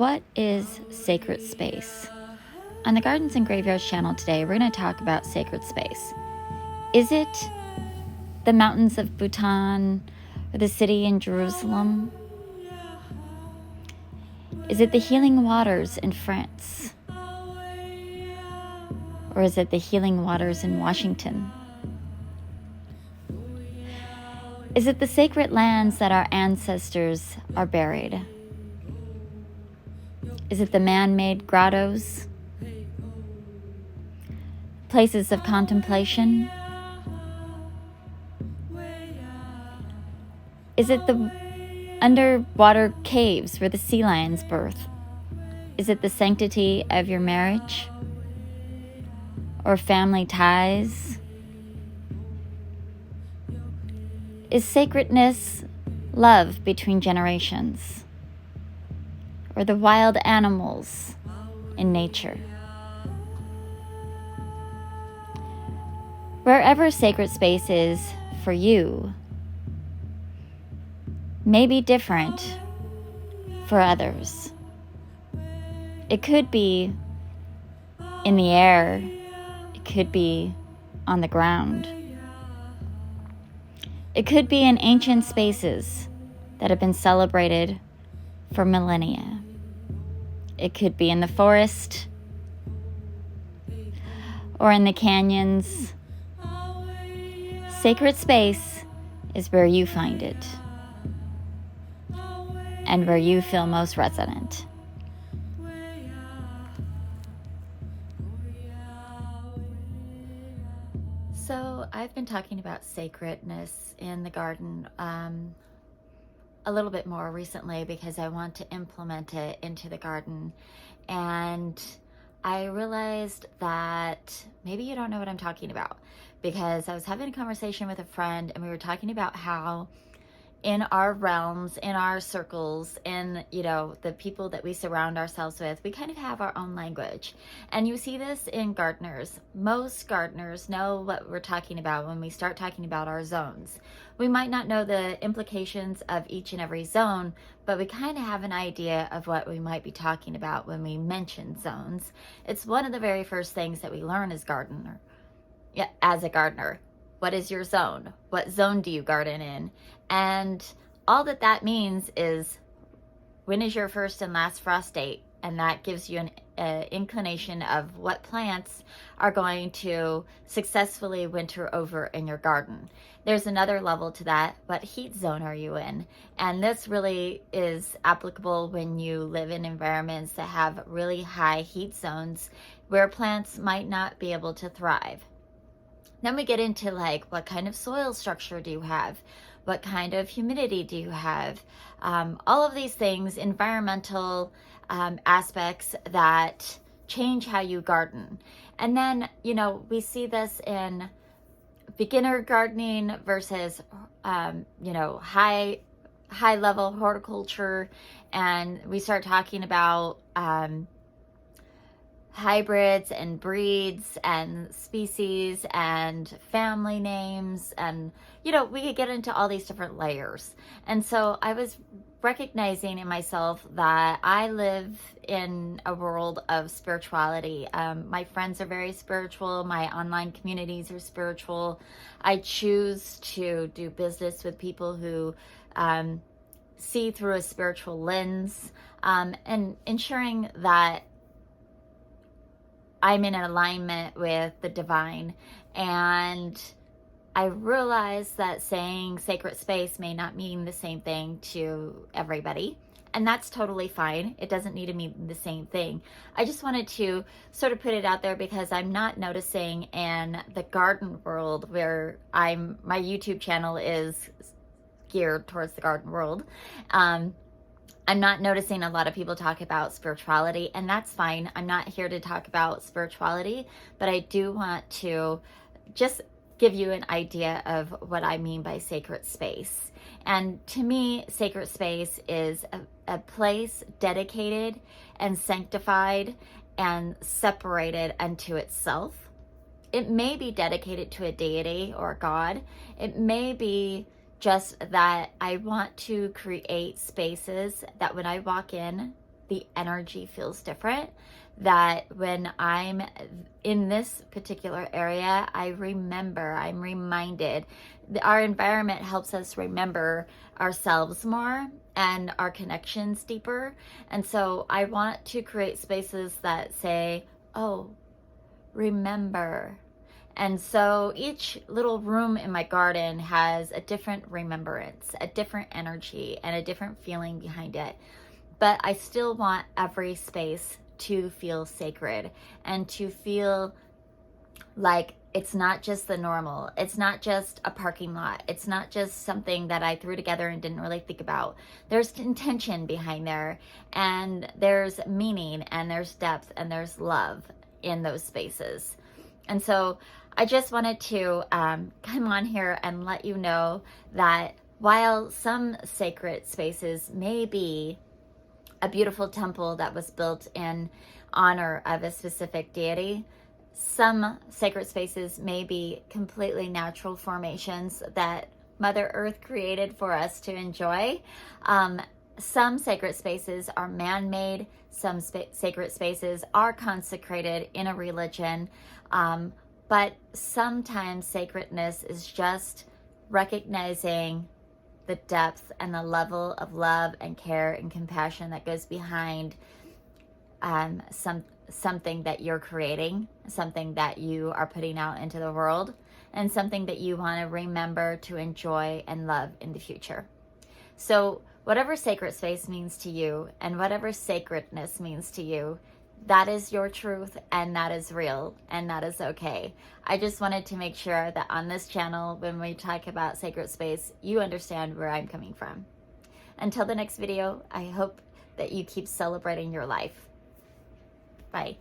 What is sacred space? On the Gardens and Graveyards channel today, we're going to talk about sacred space. Is it the mountains of Bhutan or the city in Jerusalem? Is it the healing waters in France? Or is it the healing waters in Washington? Is it the sacred lands that our ancestors are buried? Is it the man-made grottos? Places of contemplation? Is it the underwater caves where the sea lions birth? Is it the sanctity of your marriage? Or family ties? Is sacredness love between generations? Or the wild animals in nature? Wherever sacred space is for you may be different for others. It could be in the air. It could be on the ground. It could be in ancient spaces that have been celebrated for millennia. It could be in the forest or in the canyons. Sacred space is where you find it and where you feel most resonant. So I've been talking about sacredness in the garden a little bit more recently because I want to implement it into the garden. And I realized that maybe you don't know what I'm talking about, because I was having a conversation with a friend and we were talking about how in our realms, in our circles, in, the people that we surround ourselves with, we kind of have our own language. And you see this in gardeners. Most gardeners know what we're talking about when we start talking about our zones. We might not know the implications of each and every zone, but we kind of have an idea of what we might be talking about when we mention zones. It's one of the very first things that we learn as a gardener. What is your zone? What zone do you garden in? And all that means is, when is your first and last frost date? And that gives you an inclination of what plants are going to successfully winter over in your garden. There's another level to that. What heat zone are you in? And this really is applicable when you live in environments that have really high heat zones where plants might not be able to thrive. Then we get into what kind of soil structure do you have? What kind of humidity do you have? All of these things, environmental aspects that change how you garden. And then, we see this in beginner gardening versus, high level horticulture. And we start talking about hybrids and breeds and species and family names, and we could get into all these different layers. And so I was recognizing in myself that I live in a world of spirituality. My friends are very spiritual. My online communities are spiritual. I choose to do business with people who see through a spiritual lens, and ensuring that I'm in alignment with the divine. And I realize that saying sacred space may not mean the same thing to everybody. And that's totally fine. It doesn't need to mean the same thing. I just wanted to sort of put it out there because I'm not noticing in the garden world, where my YouTube channel is geared towards the garden world. I'm not noticing a lot of people talk about spirituality, and that's fine. I'm not here to talk about spirituality, but I do want to just give you an idea of what I mean by sacred space. And to me, sacred space is a place dedicated and sanctified and separated unto itself. It may be dedicated to a deity or a god. It may be just that I want to create spaces that when I walk in, the energy feels different. That when I'm in this particular area, I'm reminded. Our environment helps us remember ourselves more and our connections deeper. And so I want to create spaces that say, oh, remember. And so each little room in my garden has a different remembrance, a different energy, and a different feeling behind it. But I still want every space to feel sacred and to feel like it's not just the normal. It's not just a parking lot. It's not just something that I threw together and didn't really think about. There's intention behind there, and there's meaning, and there's depth, and there's love in those spaces. And so I just wanted to come on here and let you know that while some sacred spaces may be a beautiful temple that was built in honor of a specific deity, some sacred spaces may be completely natural formations that Mother Earth created for us to enjoy. Some sacred spaces are man-made. Some sacred spaces are consecrated in a religion. But sometimes sacredness is just recognizing the depth and the level of love and care and compassion that goes behind something that you're creating, something that you are putting out into the world, and something that you want to remember to enjoy and love in the future. So whatever sacred space means to you and whatever sacredness means to you, that is your truth, and that is real, and that is okay. I just wanted to make sure that on this channel, when we talk about sacred space, you understand where I'm coming from. Until the next video, I hope that you keep celebrating your life. Bye.